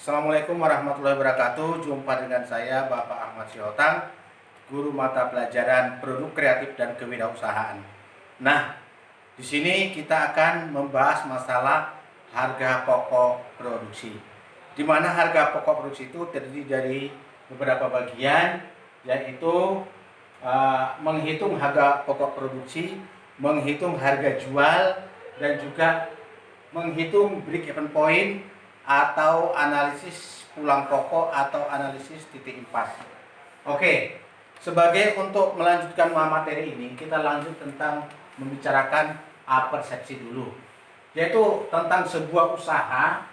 Assalamualaikum warahmatullahi wabarakatuh. Jumpa dengan saya Bapak Ahmad Syihotang, guru mata pelajaran Produk Kreatif dan Kewirausahaan. Nah, di sini kita akan membahas masalah harga pokok produksi. Di mana harga pokok produksi itu terdiri dari beberapa bagian, yaitu menghitung harga pokok produksi, menghitung harga jual, dan juga menghitung break even point atau analisis pulang pokok atau analisis titik impas. Oke, sebagai untuk melanjutkan materi ini, kita lanjut tentang membicarakan persepsi dulu, yaitu tentang sebuah usaha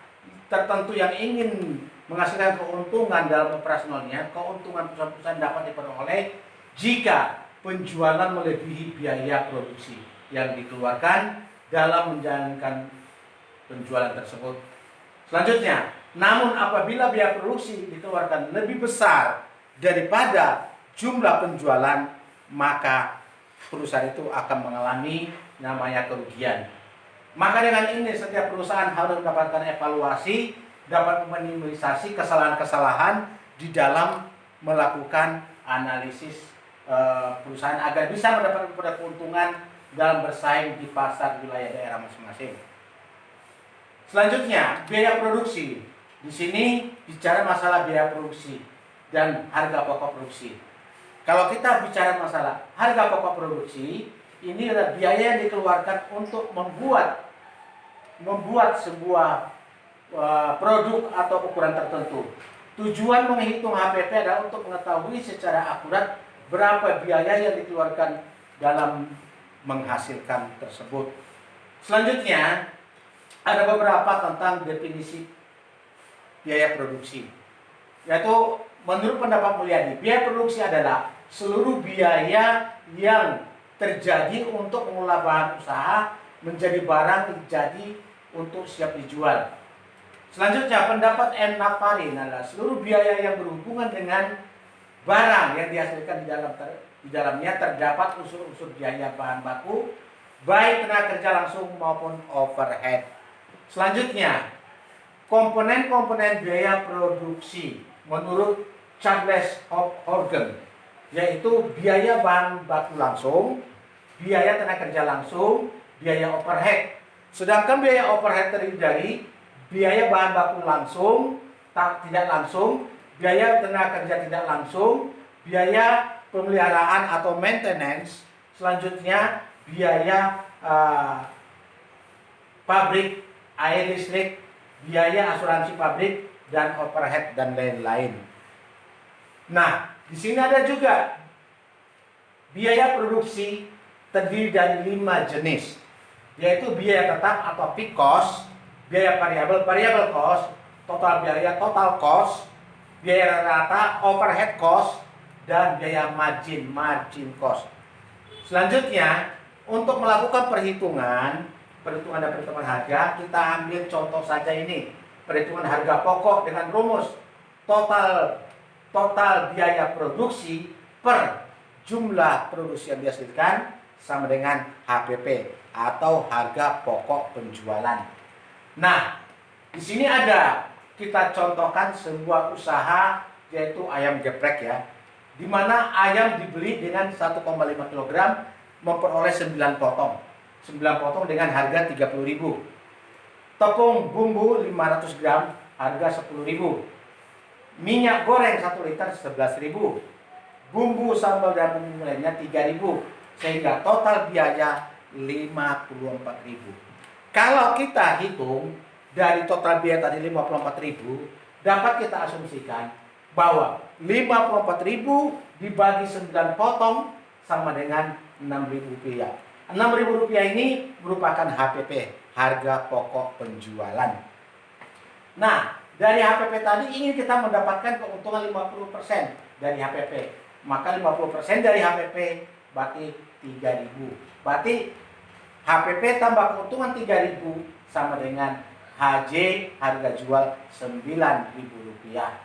tertentu yang ingin menghasilkan keuntungan dalam operasionalnya. Keuntungan perusahaan dapat diperoleh jika penjualan melebihi biaya produksi yang dikeluarkan dalam menjalankan penjualan tersebut. Selanjutnya, namun apabila biaya produksi dikeluarkan lebih besar daripada jumlah penjualan, maka perusahaan itu akan mengalami namanya kerugian. Maka dengan ini setiap perusahaan harus mendapatkan evaluasi, dapat meminimalisasi kesalahan-kesalahan di dalam melakukan analisis perusahaan agar bisa mendapatkan keuntungan dalam bersaing di pasar wilayah daerah masing-masing. Selanjutnya, biaya produksi. Di sini bicara masalah biaya produksi dan harga pokok produksi. Kalau kita bicara masalah harga pokok produksi, ini adalah biaya yang dikeluarkan untuk membuat sebuah produk atau ukuran tertentu. Tujuan menghitung HPP adalah untuk mengetahui secara akurat berapa biaya yang dikeluarkan dalam menghasilkan tersebut. Selanjutnya, ada beberapa tentang definisi biaya produksi, yaitu menurut pendapat Mulyadi, biaya produksi adalah seluruh biaya yang terjadi untuk mengolah bahan usaha menjadi barang jadi untuk siap dijual. Selanjutnya, pendapat M. Nafarin adalah seluruh biaya yang berhubungan dengan barang yang dihasilkan di dalamnya terdapat unsur-unsur biaya bahan baku, baik tenaga kerja langsung maupun overhead. Selanjutnya, komponen-komponen biaya produksi menurut Charles Horgan, yaitu biaya bahan baku langsung, biaya tenaga kerja langsung, biaya overhead. Sedangkan biaya overhead terdiri dari biaya bahan baku langsung, tidak langsung, biaya tenaga kerja tidak langsung, biaya pemeliharaan atau maintenance, selanjutnya biaya pabrik, air listrik, biaya asuransi pabrik, dan overhead dan lain-lain. Nah, di sini ada juga biaya produksi terdiri dari 5 jenis, yaitu biaya tetap atau fixed cost, biaya variable cost, total biaya total cost, biaya rata overhead cost, dan biaya margin cost. Selanjutnya, untuk melakukan perhitungan dan perhitungan harga, kita ambil contoh saja ini, perhitungan harga pokok dengan rumus total biaya produksi per jumlah produksi yang dihasilkan sama dengan HPP atau harga pokok penjualan. Nah, di sini ada kita contohkan sebuah usaha, yaitu ayam geprek ya, di mana ayam dibeli dengan 1,5 kg memperoleh 9 potong. 9 potong dengan harga 30.000. Tepung bumbu 500 gram harga 10.000. Minyak goreng 1 liter 11.000. Bumbu sambal dan bumbu lainnya 3.000. Sehingga total biaya 54.000. Kalau kita hitung dari total biaya tadi 54.000, dapat kita asumsikan bahwa 54.000 dibagi 9 potong sama dengan 6.000 rupiah. 6.000 rupiah ini merupakan HPP, harga pokok penjualan. Nah, dari HPP tadi ingin kita mendapatkan keuntungan 50% dari HPP. Maka 50% dari HPP berarti 3.000. Berarti HPP tambah keuntungan 3.000 sama dengan HJ, harga jual 9.000 rupiah.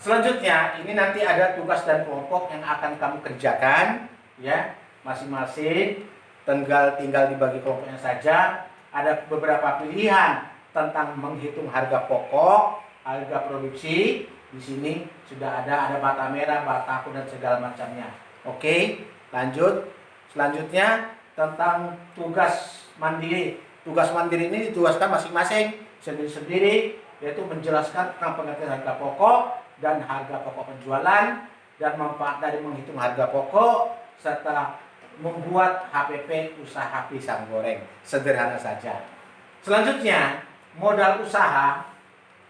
Selanjutnya, ini nanti ada tugas dan kelompok yang akan kamu kerjakan, ya. Masing-masing tinggal dibagi kelompoknya saja. Ada beberapa pilihan tentang menghitung harga pokok, harga produksi. Di sini sudah ada bata merah, bata kuning dan segala macamnya. Oke, lanjut. Selanjutnya tentang tugas mandiri. Tugas mandiri ini ditugaskan masing-masing sendiri-sendiri, yaitu menjelaskan tentang pengertian harga pokok dan harga pokok penjualan dan manfaat dari menghitung harga pokok serta membuat HPP usaha pisang goreng. Sederhana saja. Selanjutnya, modal usaha.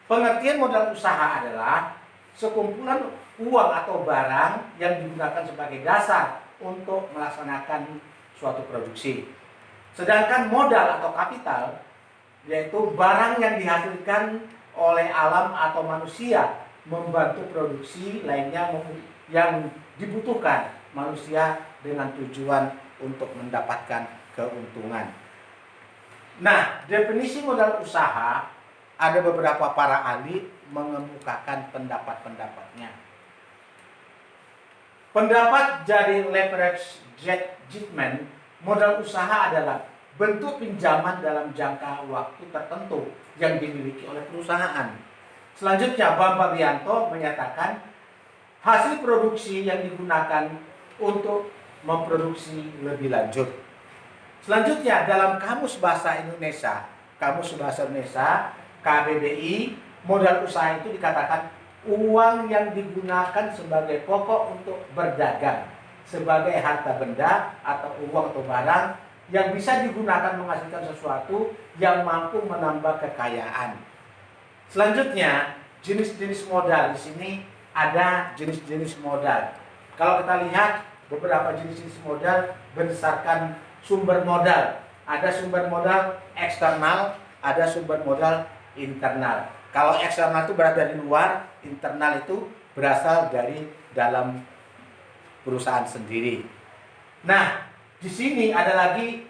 Pengertian modal usaha adalah sekumpulan uang atau barang yang digunakan sebagai dasar untuk melaksanakan suatu produksi. Sedangkan modal atau kapital yaitu barang yang dihasilkan oleh alam atau manusia membantu produksi lainnya yang dibutuhkan manusia dengan tujuan untuk mendapatkan keuntungan. Nah, definisi modal usaha ada beberapa para ahli mengemukakan pendapat-pendapatnya. Pendapat dari leverage judgment, modal usaha adalah bentuk pinjaman dalam jangka waktu tertentu yang dimiliki oleh perusahaan. Selanjutnya, Bambang Rianto menyatakan hasil produksi yang digunakan untuk memproduksi lebih lanjut. Selanjutnya, dalam Kamus Bahasa Indonesia KBBI, modal usaha itu dikatakan uang yang digunakan sebagai pokok untuk berdagang, sebagai harta benda atau uang atau barang yang bisa digunakan menghasilkan sesuatu yang mampu menambah kekayaan. Selanjutnya, jenis-jenis modal. Di sini ada jenis-jenis modal. Kalau kita lihat beberapa jenis-jenis modal berdasarkan sumber modal. Ada sumber modal eksternal, ada sumber modal internal. Kalau eksternal itu berasal dari luar, internal itu berasal dari dalam perusahaan sendiri. Nah, di sini ada lagi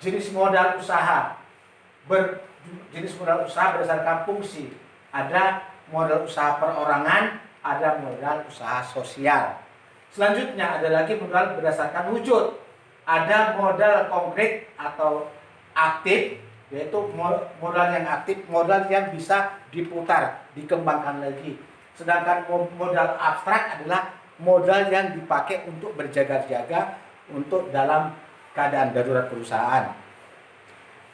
jenis modal usaha. Jenis modal usaha berdasarkan fungsi. Ada modal usaha perorangan, ada modal usaha sosial. Selanjutnya ada lagi modal berdasarkan wujud. Ada modal konkret atau aktif, yaitu modal yang aktif, modal yang bisa diputar, dikembangkan lagi. Sedangkan modal abstrak adalah modal yang dipakai untuk berjaga-jaga untuk dalam keadaan darurat perusahaan.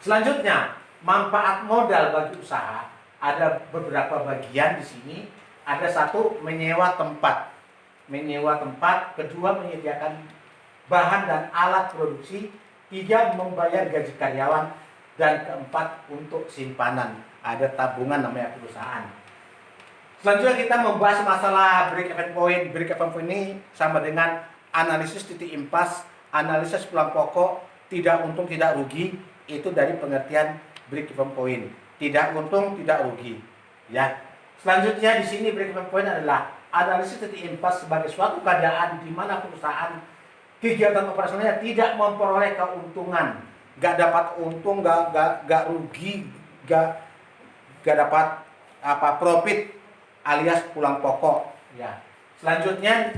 Selanjutnya, manfaat modal bagi usaha. Ada beberapa bagian di sini. Ada satu, menyewa tempat. Kedua, menyediakan bahan dan alat produksi. Tiga, membayar gaji karyawan. Dan keempat, untuk simpanan. Ada tabungan namanya perusahaan. Selanjutnya kita membahas masalah break-even point. Break-even point ini sama dengan analisis titik impas, analisis pulang pokok, tidak untung tidak rugi. Itu dari pengertian break-even point. Tidak untung tidak rugi. Ya. Selanjutnya di sini break-even point adalah analisis titik impas sebagai suatu keadaan di mana perusahaan kegiatan operasionalnya tidak memperoleh keuntungan, gak dapat untung, gak rugi, gak dapat profit alias pulang pokok. Ya. Selanjutnya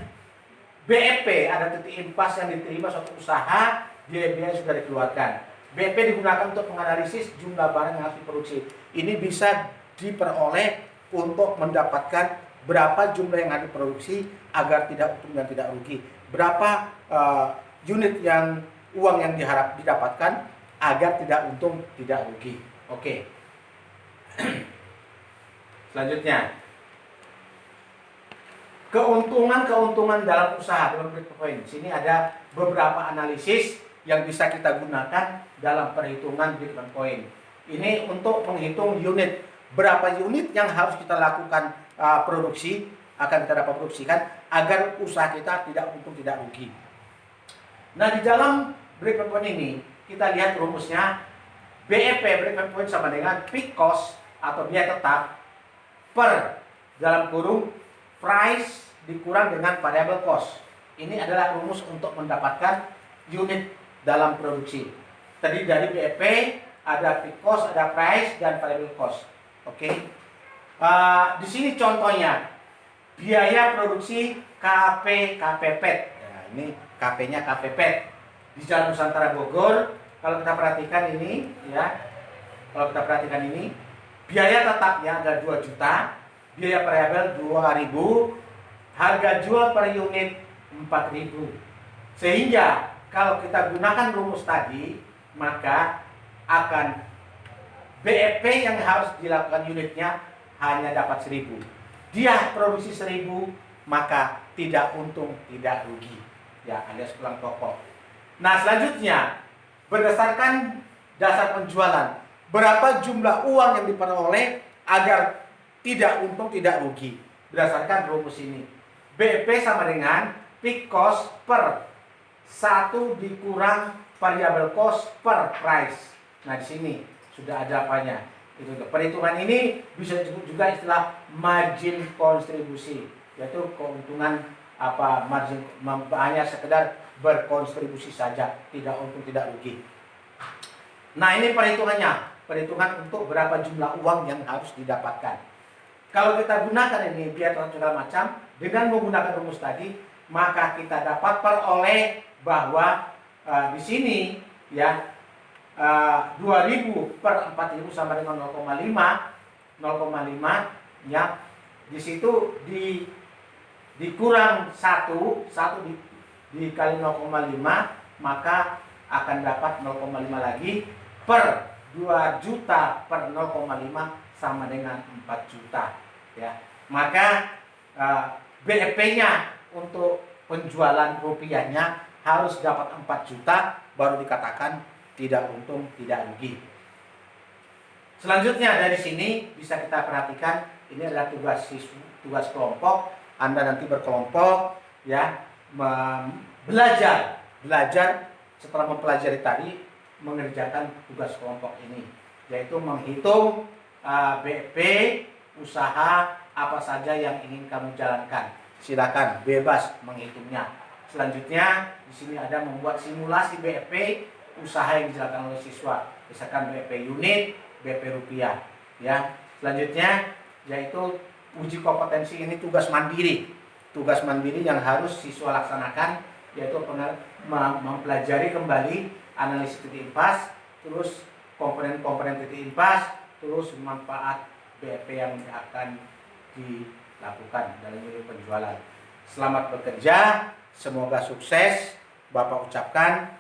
BEP, ada titik impas yang diterima suatu usaha, biaya sudah dikeluarkan. BEP digunakan untuk menganalisis jumlah barang yang harus diproduksi. Ini bisa diperoleh untuk mendapatkan berapa jumlah yang harus diproduksi agar tidak untung dan tidak rugi. Berapa unit yang uang yang diharap didapatkan agar tidak untung tidak rugi. Oke. Selanjutnya, keuntungan dalam usaha dalam break point. Sini ada beberapa analisis yang bisa kita gunakan dalam perhitungan break point. Ini untuk menghitung unit, berapa unit yang harus kita lakukan produksi, akan kita dapat produksikan agar usaha kita tidak untung tidak rugi. Nah, di dalam break point ini kita lihat rumusnya. BEP, break point, sama dengan fixed cost atau biaya tetap per dalam kurung price dikurang dengan variable cost. Ini adalah rumus untuk mendapatkan unit dalam produksi. Tadi dari BEP ada fixed cost, ada price dan variable cost. Oke. Di sini contohnya biaya produksi KPPET. Ya, ini KP-nya KPPET di Jalan Nusantara Bogor. Kalau kita perhatikan ini, ya, Biaya tetapnya ada 2 juta, biaya variabel 2.000, harga jual per unit 4.000. Sehingga kalau kita gunakan rumus tadi, maka akan BEP yang harus dilakukan unitnya hanya dapat 1.000. Dia produksi 1.000, maka tidak untung, tidak rugi. Ya, alias pulang toko. Nah, selanjutnya berdasarkan dasar penjualan, berapa jumlah uang yang diperoleh agar tidak untung, tidak rugi. Berdasarkan rumus ini, BEP sama dengan peak cost per 1 dikurang variable cost per price. Nah, di sini sudah ada apanya. Itu perhitungan ini bisa juga istilah margin kontribusi, yaitu keuntungan margin, hanya sekedar berkontribusi saja, tidak untung tidak rugi. Nah, ini perhitungan untuk berapa jumlah uang yang harus didapatkan. Kalau kita gunakan ini biar segala macam dengan menggunakan rumus tadi, maka kita dapat peroleh bahwa di sini ya 2.000 per 4.000 sama dengan 0,5 ya. Di situ dikurang 1 dikali 0,5, maka akan dapat 0,5 lagi per 2 juta per 0,5 sama dengan 4 juta ya. Maka BEP-nya untuk penjualan rupiahnya harus dapat 4 juta baru dikatakan tidak untung, tidak rugi. Selanjutnya dari sini bisa kita perhatikan, ini adalah tugas kelompok. Anda nanti berkelompok ya, belajar setelah mempelajari tadi, mengerjakan tugas kelompok ini, yaitu menghitung BEP usaha apa saja yang ingin kamu jalankan. Silakan bebas menghitungnya. Selanjutnya di sini ada membuat simulasi BEP usaha yang dijalankan oleh siswa, misalkan BEP unit, BEP rupiah ya. Selanjutnya yaitu uji kompetensi, ini tugas mandiri yang harus siswa laksanakan, yaitu mempelajari kembali analisis titik impas, terus komponen-komponen titik impas, terus manfaat BEP yang akan dilakukan dalam unit penjualan. Selamat bekerja, semoga sukses. Bapak ucapkan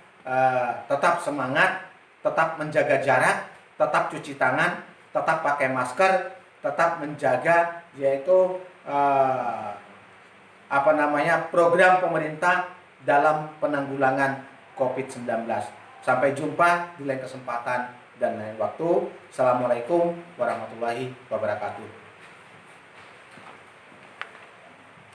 tetap semangat, tetap menjaga jarak, tetap cuci tangan, tetap pakai masker, tetap menjaga yaitu program pemerintah dalam penanggulangan COVID-19. Sampai jumpa di lain kesempatan dan lain waktu. Assalamualaikum warahmatullahi wabarakatuh.